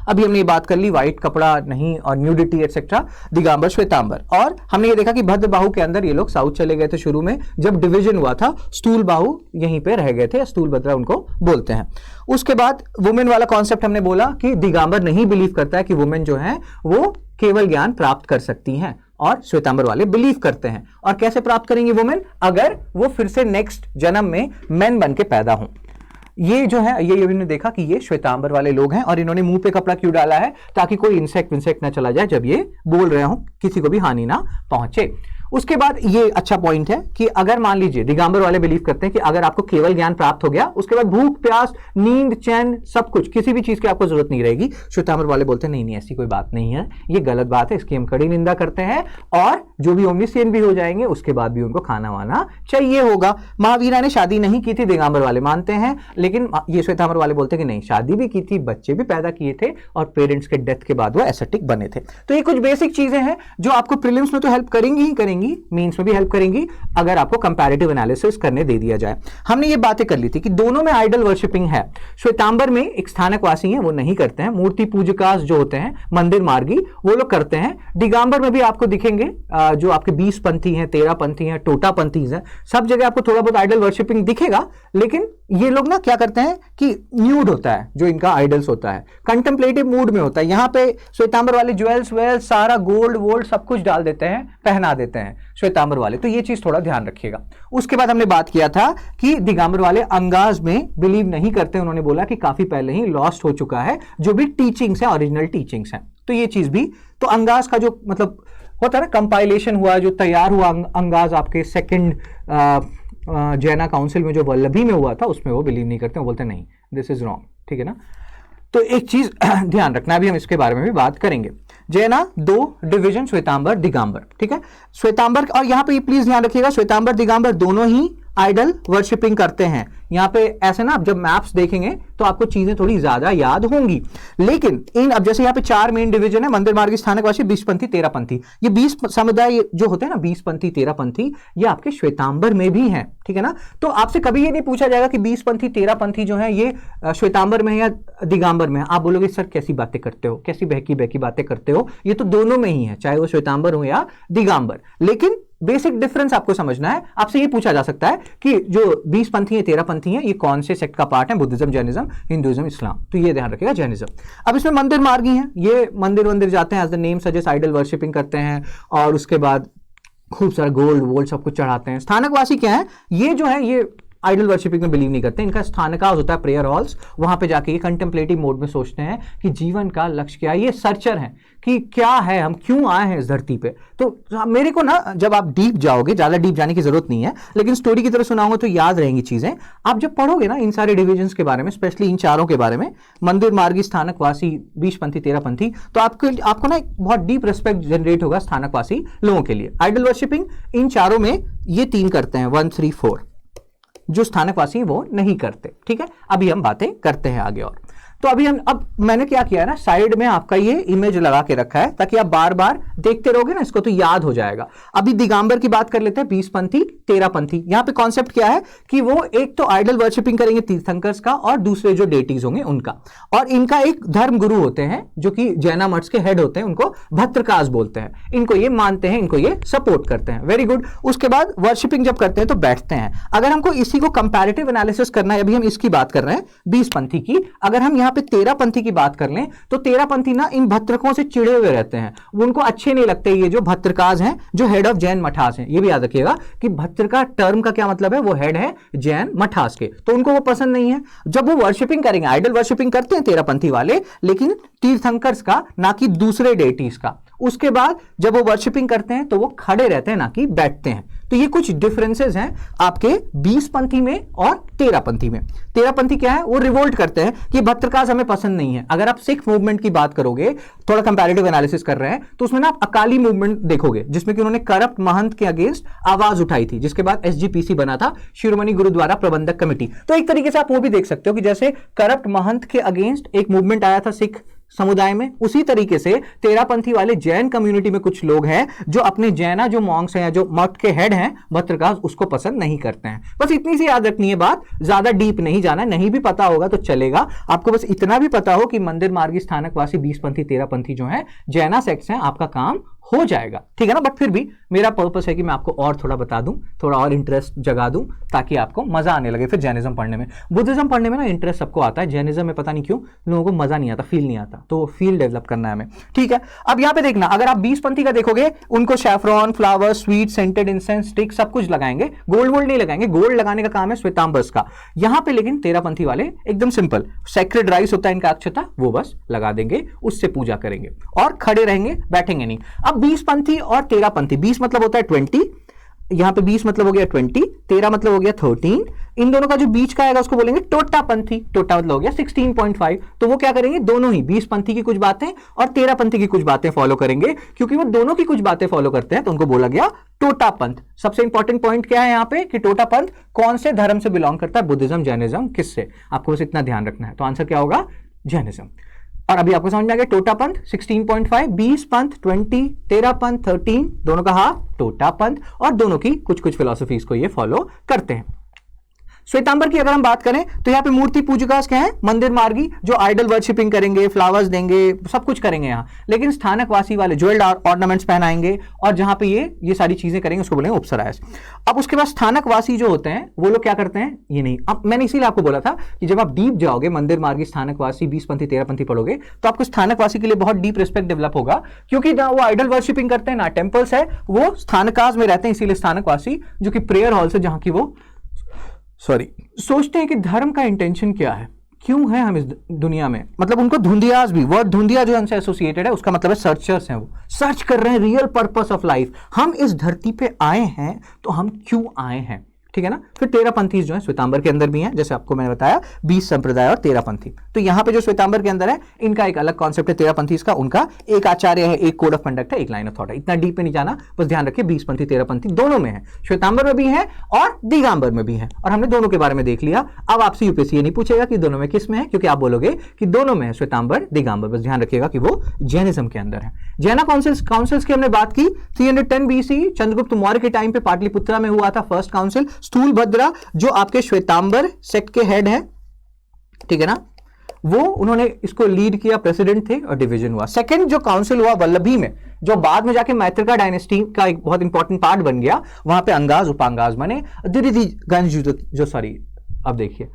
A: अभी हमने ये बात कर ली व्हाइट कपड़ा नहीं और न्यूडिटी एक्सेट्रा, दिगंबर श्वेतांबर। और हमने ये देखा कि भद्र बाहु के अंदर ये लोग साउथ चले गए थे शुरू में, जब डिवीजन हुआ था स्थूल बाहु यहीं पे रह गए थे, स्थूल भद्रा उनको बोलते हैं। उसके बाद वुमेन वाला कॉन्सेप्ट हमने बोला कि दिगंबर नहीं बिलीव करता है कि वुमेन जो है वो केवल ज्ञान प्राप्त कर सकती हैं, और श्वेतांबर वाले बिलीव करते हैं। और कैसे प्राप्त करेंगे वुमेन? अगर वो फिर से नेक्स्ट जन्म में मैन बन के पैदा हों। ये जो है ये हमने देखा कि ये श्वेतांबर वाले लोग हैं, और इन्होंने मुंह पे कपड़ा क्यों डाला है? ताकि कोई इंसेक्ट ना चला जाए जब ये बोल रहे हो, किसी को भी हानि ना पहुंचे। उसके बाद ये अच्छा पॉइंट है कि अगर मान लीजिए दिगंबर वाले बिलीव करते हैं कि अगर आपको केवल ज्ञान प्राप्त हो गया, उसके बाद भूख प्यास नींद चैन सब कुछ, किसी भी चीज की आपको जरूरत नहीं रहेगी। श्वेतांबर वाले बोलते हैं नहीं ऐसी कोई बात नहीं है, ये गलत बात है, इसकी हम कड़ी निंदा करते हैं, और जो भी ओमनिशिएंट भी हो जाएंगे उसके बाद भी उनको खाना वाना चाहिए होगा। महावीरा ने शादी नहीं की थी, दिगंबर वाले मानते हैं, लेकिन ये श्वेतांबर वाले बोलते हैं कि नहीं शादी भी की थी, बच्चे भी पैदा किए थे, और पेरेंट्स के डेथ के बाद वो एसेटिक बने थे। तो ये कुछ बेसिक चीजें हैं जो आपको प्रीलिम्स में तो हेल्प करेंगी ही करेंगी, मींस में भी हेल्प करेंगी अगर आपको कंपैरेटिव एनालिसिस करने दे दिया जाए। हमने ये बातें कर ली थी कि दोनों में आइडल वर्शिपिंग है। श्वेतांबर में एक स्थानकवासी हैं, वो नहीं करते हैं, मूर्ति पूजकास जो होते हैं मंदिर मार्गी वो लोग करते हैं। दिगंबर में भी आपको दिखेंगे जो आपके 20 पंथी हैं, 13 पंथी हैं, टोटा पंथी हैं, सब जगह आपको थोड़ा बहुत आइडल वर्शिपिंग दिखेगा। लेकिन ये लोग ना क्या करते हैं कि न्यूड होता है जो इनका आइडल्स होता है, कंटेम्पलेटिव मूड में होता है। यहां पे श्वेतांबर वाले ज्वेल्स वेल्स सारा गोल्ड वोल्ड सब कुछ डाल देते हैं, पहना देते हैं श्वेतांबर वाले, तो ये चीज थोड़ा ध्यान रखिएगा। उसके बाद हमने बात किया था कि दिगंबर वाले अंगाज में बिलीव नहीं करते, उन्होंने बोला कि काफी पहले ही लॉस्ट हो चुका है जो भी टीचिंग्स है, ओरिजिनल टीचिंग्स हैं। तो ये चीज भी, तो अंगाज का जो मतलब होता है ना कंपाइलेशन हुआ, जो तैयार हुआ अंगाज आपके सेकंड जैना काउंसिल में जो वल्लभी में हुआ था, उसमें वो बिलीव नहीं करते, वो बोलते नहीं दिस इज रॉन्ग, ठीक है ना। तो एक चीज ध्यान रखना, अभी हम इसके बारे में भी बात करेंगे। जैना 2 डिवीजन श्वेतांबर दिगंबर, ठीक है। श्वेतांबर, और यहां पे प्लीज ध्यान रखिएगा श्वेतांबर दिगंबर दोनों ही आइडल वर्शिपिंग करते हैं। यहाँ पे ऐसे ना आप जब मैप्स देखेंगे तो आपको चीजें थोड़ी ज्यादा याद होंगी, लेकिन इन अब जैसे यहाँ पे 4 मेन डिवीजन है, मंदिर मार्गी स्थानकवासी 20 पंथी 13 पंथी, ये 20 समुदाय जो होते हैं ना 20 पंथी 13 पंथी, ये आपके श्वेतांबर में भी हैं, ठीक है ना। तो आपसे कभी ये नहीं पूछा जाएगा कि 20 पंथी 13 पंथी जो है ये श्वेतांबर में है या दिगंबर में है। आप बोलोगे सर कैसी बातें करते हो, कैसी बहकी बहकी बातें करते हो, ये तो दोनों में ही है, चाहे वो श्वेतांबर हो या दिगंबर। लेकिन बेसिक डिफरेंस आपको समझना है। आपसे ये पूछा जा सकता है कि जो 20 पंथी है 13 पंथी है, ये कौन से सेक्ट का पार्ट है? बुद्धिज्म, जैनिज्म, हिंदुइज्म, इस्लाम। तो ये ध्यान रखिएगा जैनिज्म। अब इसमें मंदिर मार्गी हैं, ये मंदिर जाते हैं, as the name suggest idol worshipping करते हैं, और उसके बाद खूब सारा गोल्ड वोल्ड सब कुछ चढ़ाते हैं। स्थानकवासी क्या है? ये जो है ये आइडल वर्शिपिंग में बिलीव नहीं करते, इनका स्थानकास होता है प्रेयर हॉल्स, वहां पे जाके ये कंटेम्पलेटिव मोड में सोचते हैं कि जीवन का लक्ष्य क्या है। ये सर्चर हैं कि क्या है, हम क्यों आए हैं इस धरती पे। तो मेरे को ना जब आप डीप जाओगे, ज्यादा डीप जाने की जरूरत नहीं है, लेकिन स्टोरी की तरह सुनाऊंगा तो याद रहेंगी चीजें। आप जब पढ़ोगे ना इन सारे डिविजन्स के बारे में, स्पेशली इन चारों के बारे में, मंदिर मार्गी स्थानकवासी 20 पंथी 13 पंथी, तो आपको ना एक बहुत डीप रिस्पेक्ट जनरेट होगा स्थानकवासी लोगों के लिए। आइडल वर्शिपिंग इन चारों में ये 3 करते हैं, 1 3 4, जो स्थानकवासी वो नहीं करते, ठीक है। अभी हम बातें करते हैं आगे। और तो अभी अब मैंने क्या किया है ना, साइड में आपका ये इमेज लगा के रखा है ताकि आप बार बार देखते रहोगे ना इसको तो याद हो जाएगा। अभी दिगंबर की बात कर लेते हैं, 20 पंथी 13 पंथी। यहां पे कॉन्सेप्ट क्या है कि वो एक तो आइडल वर्शिपिंग करेंगे तीर्थंकर्स का, और दूसरे जो डेटीज होंगे उनका, और इनका एक धर्म गुरु होते हैं जो कि जैना मठ्स के हेड होते हैं, उनको भद्रकास बोलते हैं। इनको ये मानते हैं, इनको ये सपोर्ट करते हैं, वेरी गुड। उसके बाद वर्शिपिंग जब करते हैं तो बैठते हैं। अगर हमको इसी को कंपैरेटिव एनालिसिस करना है, अभी हम इसकी बात कर रहे हैं 20 पंथी की, अगर हम यहाँ पे 13 पंथी की बात कर लें तो 13 पंथी ना इन भद्रकों से चिड़े हुए रहते हैं, उनको अच्छे नहीं लगते ये जो भद्रकास हैं, जो हेड ऑफ जैन मठास हैं। ये भी याद रखिएगा कि भद्रका टर्म का क्या मतलब है, वो हेड है जैन मठास के, तो उनको वो पसंद नहीं है। जब वो वर्शिपिंग करेंगे, आइडल वर्शिपिंग करते हैं 13 पंथी वाले, लेकिन तीर्थंकर्स का, ना कि दूसरे डेटीज का। उसके बाद जब वो वर्शिपिंग करते हैं तो वो खड़े रहते हैं, ना कि बैठते हैं। तो ये कुछ डिफरेंसेस हैं आपके 20 पंथी में और 13 पंथी में। 13 पंथी क्या है, वो रिवोल्ट करते हैं कि भद्रकास हमें पसंद नहीं है। अगर आप सिख मूवमेंट की बात करोगे, थोड़ा कंपैरेटिव एनालिसिस कर रहे हैं, तो उसमें ना आप अकाली मूवमेंट देखोगे जिसमें कि उन्होंने करप्ट महंत के अगेंस्ट आवाज उठाई थी, जिसके बाद SGPC बना था, शिरोमणि गुरुद्वारा प्रबंधक कमेटी। तो एक तरीके से आप वो भी देख सकते हो कि जैसे करप्ट महंत के अगेंस्ट एक मूवमेंट आया था सिख समुदाय में। उसी तरीके से तेरापंथी वाले जैन कम्युनिटी में कुछ लोग हैं जो अपने जैना जो मॉन्क्स हैं या जो मठ के हेड हैं भद्रकास, उसको पसंद नहीं करते हैं। बस इतनी सी याद रखनी है बात, ज्यादा डीप नहीं जाना, नहीं भी पता होगा तो चलेगा। आपको बस इतना भी पता हो कि मंदिर मार्गी स्थानकवासी 20पंथी 13पंथी जो है जैना सेक्ट्स हैं, आपका काम हो जाएगा, ठीक है ना। बट फिर भी मेरा पर्पस है कि मैं आपको और थोड़ा बता दूं, थोड़ा और इंटरेस्ट जगा दूं, ताकि आपको मजा आने लगे फिर जैनिज्म पढ़ने में। बुद्धिज्म पढ़ने में ना इंटरेस्ट सबको आता है, जैनिज्म में पता नहीं क्यों लोगों को मजा नहीं आता, फील नहीं आता, तो फील डेवलप करना है हमें, ठीक है। अब यहां पे देखना, अगर आप 20पंथी का देखोगे, उनको saffron, flower, sweet, scented incense stick सब कुछ लगाएंगे, गोल्ड वोल्ड नहीं लगाएंगे, गोल्ड लगाने का काम है श्वेतांबर्स का। यहां पे लेकिन तेरापंथी वाले एकदम सिंपल, सेक्रेड राइस होता है इनका अक्षता, वो बस लगा देंगे, उससे पूजा करेंगे और खड़े रहेंगे, बैठेंगे नहीं। अब 20पंथी और तेरापंथी, 20 मतलब होता है 20, यहां पे 20 मतलब हो गया 20, 13 मतलब हो गया 13, इन दोनों का जो बीच का आएगा उसको बोलेंगे टोटापंथी, टोटा मतलब हो गया 16.5। तो वो क्या करेंगे, दोनों ही 20पंथी की कुछ बातें और तेरापंथी की कुछ बातें फॉलो करेंगे, क्योंकि वो दोनों की कुछ बातें फॉलो करते हैं तो उनको बोला गया टोटापंथ। सबसे इंपॉर्टेंट पॉइंट क्या है यहां पे कि टोटापंथ कौन से धर्म से बिलोंग करता है, बुद्धिज्म, जैनिज्म, किससे, आपको बस इतना ध्यान रखना है। तो आंसर क्या होगा, जैनिज्म। और अभी आपको समझ में आ गया, टोटापंथ 16.5, 20पंथ 20, तेरापंथ 13, दोनों का हाफ टोटापंथ, और दोनों की कुछ कुछ फिलॉसफीज को ये फॉलो करते हैं। श्वेतांबर की अगर हम बात करें तो यहाँ पे मूर्ति पूजकास क्या है, मंदिर मार्गी, जो आइडल वर्शिपिंग करेंगे, फ्लावर्स देंगे, सब कुछ करेंगे यहाँ। लेकिन स्थानकवासी वाले ज्वेल्ड ऑर्नामेंट्स पहनाएंगे और जहां पे ये सारी चीजें करेंगे उसको बोलेंगे उपसरायस। अब उसके बाद स्थानकवासी जो होते हैं वो लोग क्या करते हैं, ये नहीं। अब मैंने इसीलिए आपको बोला था कि जब आप डीप जाओगे, मंदिर मार्गी, स्थानकवासी, 20पंथी 13पंथी पढ़ोगे, तो आपको स्थानकवासी के लिए बहुत डीप रिस्पेक्ट डेवलप होगा, क्योंकि ना वो आइडल वर्शिपिंग करते हैं, ना टेम्पल्स है, वो स्थानकास में रहते हैं। इसीलिए स्थानकवासी जो कि प्रेयर हॉल से, जहां की वो सोचते हैं कि धर्म का इंटेंशन क्या है, क्यों है हम इस दुनिया में। मतलब उनको धुंधियास भी, वर्ड धुंधिया जो हमसे एसोसिएटेड है, उसका मतलब है सर्चर्स हैं, वो सर्च कर रहे हैं रियल पर्पस ऑफ लाइफ। हम इस धरती पे आए हैं तो हम क्यों आए हैं, ठीक है ना। फिर तेरापंथी जो है श्वेतांबर के अंदर भी हैं, जैसे आपको मैंने बताया 20 संप्रदाय और तेरापंथी। तो यहां पे जो श्वेतांबर के अंदर है, इनका एक अलग कॉन्सेप्ट है, तेरापंथी का, उनका एक आचार्य है, एक कोड ऑफ कंडक्ट है, एक लाइन ऑफ थॉट है। इतना डीप में नहीं जाना, बस ध्यान रखिए 20पंथी 13पंथी दोनों में है, श्वेतांबर में भी है और दिगंबर में भी है, और हमने दोनों के बारे में देख लिया। अब आपसे यूपीएससी ये नहीं पूछेगा कि दोनों में किस में है, क्योंकि आप बोलोगे कि दोनों में है, श्वेतांबर, दिगंबर। बस ध्यान रखिएगा कि वो जैनिज्म के अंदर है। जैना काउंसिल्स की हमने बात की, 310 BC चंद्रगुप्त मौर्य के टाइम पे पाटलिपुत्रा में हुआ था फर्स्ट काउंसिल। स्थूलभद्रा जो आपके श्वेतांबर सेक्ट के हेड है, ठीक है ना, वो उन्होंने इसको लीड किया, प्रेसिडेंट थे, और डिवीजन हुआ। सेकंड जो काउंसिल हुआ वल्लभी में, जो बाद में जाके मैत्रिका डायनेस्टी का एक बहुत इंपॉर्टेंट पार्ट बन गया, वहां पे अंगाज उपांगाज बने। दिरिदिगंज जो सॉरी अब देखिए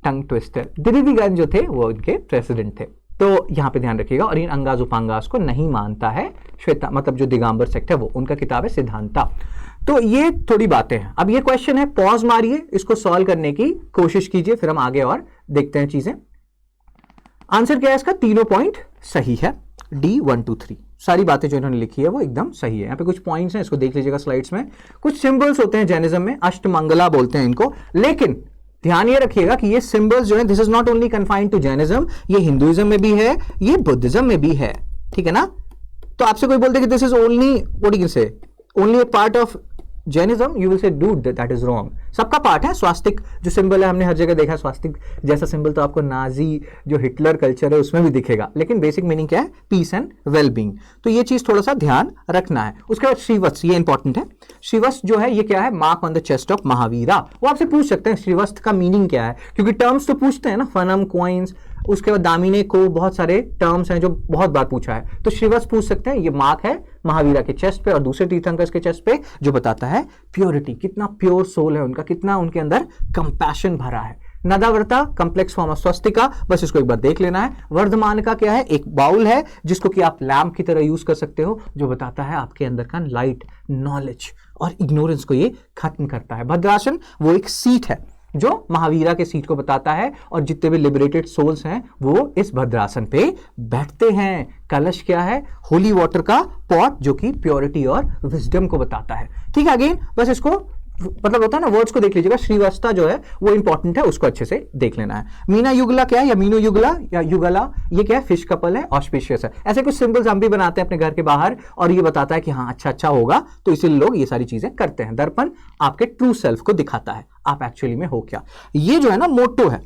A: टंग ट्विस्टर, दिरिदिगंज जो थे वो उनके प्रेसिडेंट थे। तो यहां पे ध्यान रखिएगा, और इन अंगाज उपांगाज को नहीं मानता है श्वेता, मतलब जो दिगंबर सेक्ट है वो, उनका किताब है सिद्धांता। तो ये थोड़ी बातें हैं। अब ये क्वेश्चन है, पॉज मारिए, इसको सॉल्व करने की कोशिश कीजिए, फिर हम आगे और देखते हैं चीजें। आंसर क्या है इसका, तीनों पॉइंट सही है, D 1 2 3 सारी बातें जो इन्होंने लिखी है वो एकदम सही है। यहाँ पे कुछ पॉइंट्स हैं, इसको देख लीजिएगा स्लाइड्स में। कुछ सिंबल्स होते हैं जैनिज्म में, अष्टमंगला बोलते हैं इनको, लेकिन ध्यान ये रखिएगा कि ये सिंबल्स जो है, this is not only confined to Jainism, ये हिंदुइज्म में भी है, ये बुद्धिज्म में भी है, ठीक है ना। तो आपसे कोई बोलते कि this is only what you can say, only a part of Jainism, you will say dude that is wrong. सबका पार्ट है। स्वास्तिक जो सिंबल है, हमने हर जगह देखा, स्वास्तिक जैसा सिंबल तो आपको नाजी जो हिटलर कल्चर है उसमें भी दिखेगा, लेकिन बेसिक मीनिंग क्या है, पीस एंड वेल बीइंग। तो ये चीज थोड़ा सा ध्यान रखना है। उसके बाद श्रीवत्स, ये इंपॉर्टेंट है। श्रीवत्स जो है ये क्या है, mark on the chest of Mahavira. वो आपसे पूछ सकते हैं श्रीवत्स का मीनिंग क्या है, क्योंकि टर्म्स तो पूछते हैं ना, फनम, कॉइन्स, उसके बाद दामिने को, बहुत सारे टर्म्स हैं जो बहुत बार पूछा है। तो श्रीवत्स पूछ सकते हैं, ये मार्क है महावीरा के चेस्ट पे और दूसरे तीर्थंकर्स के चेस्ट पे, जो बताता है प्योरिटी, कितना प्योर सोल है उनका, कितना उनके अंदर कंपैशन भरा है। नदाव्रता कॉम्प्लेक्स फॉर्म ऑफ स्वस्तिका, बस इसको एक बार देख लेना है। वर्धमान का क्या है, एक बाउल है जिसको कि आप लैम्प की तरह यूज कर सकते हो, जो बताता है आपके अंदर का लाइट, नॉलेज और इग्नोरेंस को ये खत्म करता है। भद्रासन वो एक सीट है जो महावीरा के सीट को बताता है, और जितने भी लिबरेटेड सोल्स हैं वो इस भद्रासन पे बैठते हैं। कलश क्या है, होली वाटर का पॉट, जो कि प्योरिटी और विजडम को बताता है। ठीक है, अगेन बस इसको मतलब होता है ना, वर्ड्स को देख लीजिएगा। श्रीवास्ता जो है वो इंपॉर्टेंट है, उसको अच्छे से देख लेना है। मीना युगला क्या है, या मीनो युगला या युगला, ये क्या है, फिश कपल है, ऑस्पिशियस है। ऐसे कुछ सिंबल्स हम भी बनाते हैं अपने घर के बाहर, और ये बताता है कि हाँ अच्छा होगा, तो इसीलिए लोग ये सारी चीजें करते हैं। दर्पण आपके ट्रू सेल्फ को दिखाता है, आप एक्चुअली में हो क्या। ये जो है ना मोटो है,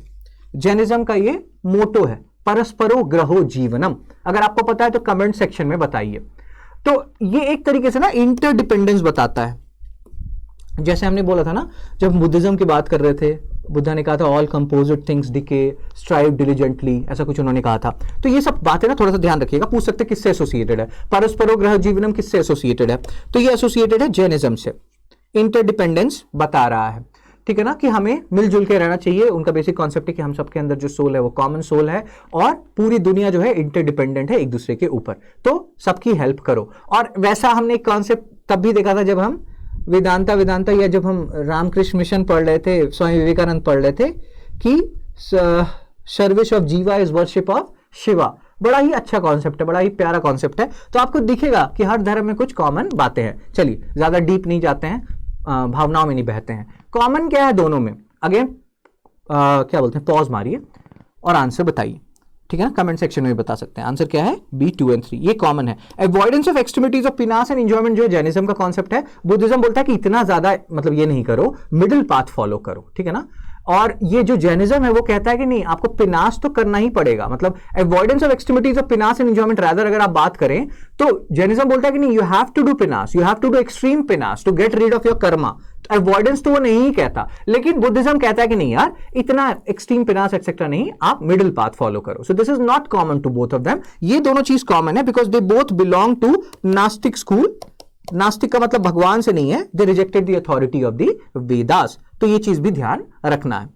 A: जैनिज्म का ये मोटो है, परस्परो ग्रहो जीवनम। अगर आपको पता है तो कमेंट सेक्शन में बताइए। तो ये एक तरीके से ना इंटरडिपेंडेंस बताता है। जैसे हमने बोला था ना, जब हम बुद्धिज्म की बात कर रहे थे, बुद्धा ने कहा था all composite things decay, strive diligently, ऐसा कुछ उन्होंने कहा था। तो ये सब बातें ना थोड़ा सा ध्यान रखिएगा, पूछ सकते किससे एसोसिएटेड है। परस्परो ग्रह जीवनम किससे एसोसिएटेड है, तो ये एसोसिएटेड है जैनिज्म से। इंटरडिपेंडेंस बता रहा है, ठीक है ना, कि हमें मिलजुल के रहना चाहिए। उनका बेसिक कॉन्सेप्ट है कि हम सबके अंदर जो सोल है वो कॉमन सोल है, और पूरी दुनिया जो है इंटरडिपेंडेंट है एक दूसरे के ऊपर, तो सबकी हेल्प करो। और वैसा हमने एक कॉन्सेप्ट तब भी देखा था जब हम वेदांता या जब हम रामकृष्ण मिशन पढ़ रहे थे, स्वामी विवेकानंद पढ़ रहे थे कि सर्विस ऑफ जीवा इज वर्शिप ऑफ शिवा। बड़ा ही अच्छा कॉन्सेप्ट है, बड़ा ही प्यारा कॉन्सेप्ट है। तो आपको दिखेगा कि हर धर्म में कुछ कॉमन बातें हैं। चलिए ज्यादा डीप नहीं जाते हैं, भावनाओं में नहीं बहते हैं। कॉमन क्या है दोनों में, अगेन क्या बोलते हैं, पॉज मारिए और आंसर बताइए, ठीक है ना, कमेंट सेक्शन में बता सकते हैं। आंसर क्या है, बी 2 और 3, ये कॉमन है। Avoidance of extremities of penance and enjoyment जो है जैनिज्म का कॉन्सेप्ट है। बुद्धिज्म बोलता है कि इतना ज्यादा मतलब ये नहीं करो, मिडिल पाथ फॉलो करो, ठीक है ना। और ये जो जैनिज्म है वो कहता है कि नहीं, आपको पिनास तो करना ही पड़ेगा, मतलब avoidance of extremities of penance and enjoyment. Rather अगर आप बात करें तो जैनिज्म बोलता है कि नहीं, you have to do penance, you have to do extreme penance to get rid of your karma. Avoidance तो वो नहीं कहता, लेकिन बुद्धिज्म कहता है कि नहीं यार, इतना एक्सट्रीम पिनास एक्सेट्रा नहीं, आप मिडिल पाथ फॉलो करो। So this is not common to both of them. ये दोनों चीज कॉमन है because they both belong to nastik school. नास्तिक का मतलब भगवान से नहीं है, they rejected the authority of the Vedas. तो ये चीज भी ध्यान रखना है,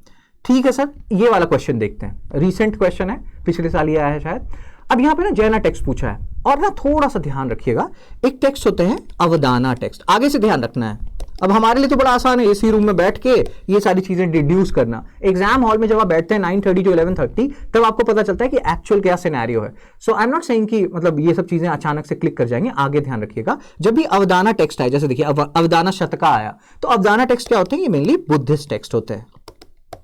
A: ठीक है सर। ये वाला क्वेश्चन देखते हैं, रिसेंट क्वेश्चन है, पिछले साल ये आया है शायद। अब यहां पे ना जैना टेक्स्ट पूछा है, और ना थोड़ा सा ध्यान रखिएगा, एक टेक्स्ट होते हैं अवदाना टेक्स्ट, आगे से ध्यान रखना है। अब हमारे लिए तो बड़ा आसान है एसी रूम में बैठ के ये सारी चीजें डिड्यूस करना। एग्जाम हॉल में जब आप बैठते हैं 9:30 to 11:30, तब आपको पता चलता है कि एक्चुअल क्या सिनेरियो है। सो आई एम नॉट सेइंग कि मतलब ये सब चीजें अचानक से क्लिक कर जाएंगे, आगे ध्यान रखिएगा। जब भी अवदाना टेक्स्ट आए, जैसे देखिए अवदाना शतका आया, तो अवदाना टेक्स्ट क्या होते हैं, ये मेनली बुद्धिस्ट टेक्स्ट होते हैं,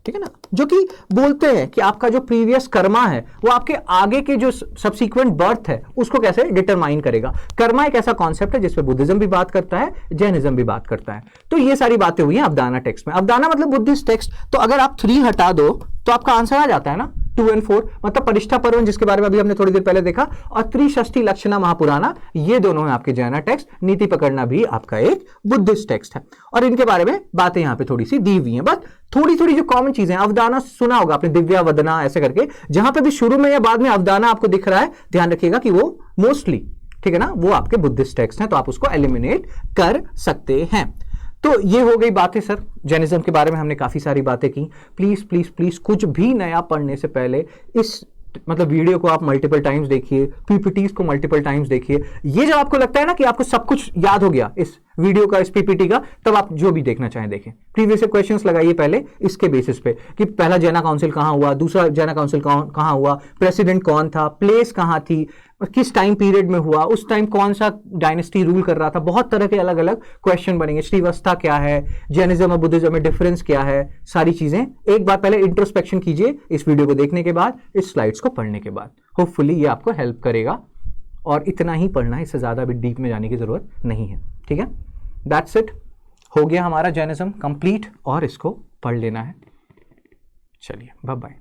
A: ठीक है ना, जो कि बोलते हैं कि आपका जो प्रीवियस कर्मा है वो आपके आगे के जो सब्सीक्वेंट बर्थ है उसको कैसे डिटरमाइन करेगा। कर्मा एक ऐसा कॉन्सेप्ट है जिसपे बुद्धिज्म भी बात करता है, जैनिज्म भी बात करता है। तो ये सारी बातें हुई हैं अवदाना टेक्स्ट में। अवदाना मतलब बुद्धिस्ट टेक्स्ट। तो अगर आप 3 हटा दो तो आपका आंसर आ जाता है ना 2 और 4, मतलब परिष्ठा पर्वन जिसके बारे में अभी हमने थोड़ी देर पहले देखा, और त्रिषष्टि लक्षणा महापुराना, ये दोनों है आपके जैना टेक्स्ट। नीति पकड़ना भी आपका एक बुद्धिस्ट टेक्स्ट है, और इनके बारे में बातें यहां पे थोड़ी सी दी हुई हैं। बस थोड़ी थोड़ी जो कॉमन चीजें, अवदाना सुना होगा आपने, दिव्या वदना ऐसे करके, जहां पे भी शुरू में या बाद में अवदाना आपको दिख रहा है, ध्यान रखिएगा कि वो मोस्टली, ठीक है ना, वो आपके बुद्धिस्ट टेक्स्ट हैं, तो आप उसको एलिमिनेट कर सकते हैं। तो ये हो गई बातें सर, जैनिज्म के बारे में हमने काफी सारी बातें की। प्लीज प्लीज प्लीज कुछ भी नया पढ़ने से पहले इस मतलब वीडियो को आप मल्टीपल टाइम्स देखिए, पीपीटीज को मल्टीपल टाइम्स देखिए। ये जब आपको लगता है ना कि आपको सब कुछ याद हो गया इस वीडियो का, इस पीपीटी का, तब आप जो भी देखना चाहें देखें। प्रीवियस क्वेश्चंस लगाइए पहले इसके बेसिस पे कि पहला जैना काउंसिल कहां हुआ, दूसरा जैना काउंसिल कहां हुआ, प्रेसिडेंट कौन था, प्लेस कहां थी, किस टाइम पीरियड में हुआ, उस टाइम कौन सा डायनेस्टी रूल कर रहा था। बहुत तरह के अलग अलग क्वेश्चन बनेंगे। श्रीवस्ता क्या है, जैनिज्म और बुद्धिज्म में डिफरेंस क्या है, सारी चीजें एक बार पहले इंट्रोस्पेक्शन कीजिए इस वीडियो को देखने के बाद, इस स्लाइड्स को पढ़ने के बाद। होपफुली ये आपको हेल्प करेगा, और इतना ही पढ़ना है, इससे ज्यादा भी डीप में जाने की जरूरत नहीं है, ठीक है। दैट्स इट, हो गया हमारा जैनिज्म कंप्लीट, और इसको पढ़ लेना है। चलिए बाय बाय।